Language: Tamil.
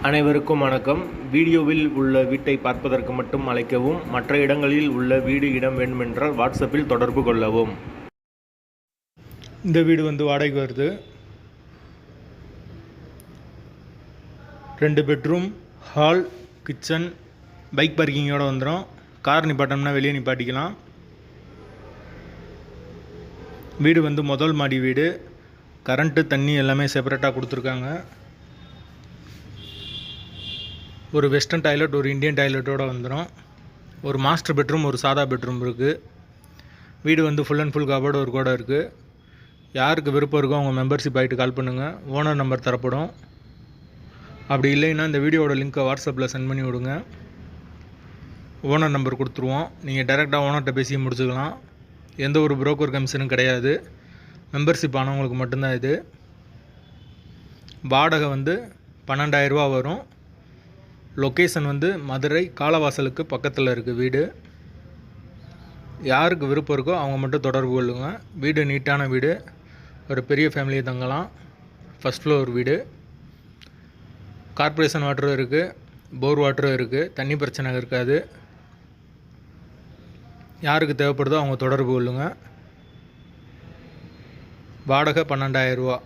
அனைவருக்கும் வணக்கம். வீடியோவில் உள்ள வீட்டை பார்ப்பதற்கு மட்டும் அழைக்கவும். மற்ற இடங்களில் உள்ள வீடு இடம் வேண்டுமென்றால் வாட்ஸ்அப்பில் தொடர்பு கொள்ளவும். இந்த வீடு வாடகைக்கு வருது. 2 பெட்ரூம், ஹால், கிச்சன், பைக் பார்க்கிங்கோடு வந்துடும். கார் நிப்பாட்டம்னா வெளியே நிப்பாட்டிக்கலாம். வீடு முதல் மாடி வீடு. கரண்ட்டு தண்ணி எல்லாமே செப்பரேட்டாக கொடுத்துருக்காங்க. ஒரு வெஸ்டர்ன் டாய்லெட், ஒரு இந்தியன் டாய்லெட்டோடு வந்துடும். ஒரு மாஸ்டர் பெட்ரூம், ஒரு சாதா பெட்ரூம் இருக்குது. வீடு ஃபுல் அண்ட் ஃபுல் கபோர்டு ஒரு கூட இருக்குது. யாருக்கு விருப்பம் இருக்கோ அவங்க மெம்பர்ஷிப் ஆகிட்டு கால் பண்ணுங்கள். ஓனர் நம்பர் தரப்படும். அப்படி இல்லைன்னா இந்த வீடியோட லிங்க்கை வாட்ஸ்அப்பில் சென்ட் பண்ணி விடுங்க. ஓனர் நம்பர் கொடுத்துருவோம். நீங்கள் டைரெக்டாக ஓனர்கிட்ட பேசி முடிச்சுக்கலாம். எந்த ஒரு புரோக்கர் கமிஷனும் கிடையாது. மெம்பர்ஷிப் ஆனவங்களுக்கு மட்டும்தான் இது. வாடகை 12,000 ரூபா வரும். லொக்கேஷன் மதுரை காலவாசலுக்கு பக்கத்தில் இருக்குது வீடு. யாருக்கு விருப்பம் இருக்கோ அவங்க மட்டும் தொடர்பு கொள்ளுங்க. வீடு நீட்டான வீடு. ஒரு பெரிய ஃபேமிலியை தங்கலாம். ஃபஸ்ட் ஃப்ளோர் வீடு. கார்ப்பரேஷன் வாட்டரும் இருக்குது, போர் வாட்டரும் இருக்குது. தண்ணி பிரச்சனை இருக்காது. யாருக்கு தேவைப்படுதோ அவங்க தொடர்பு கொள்ளுங்க. வாடகை 12,000 ரூபா.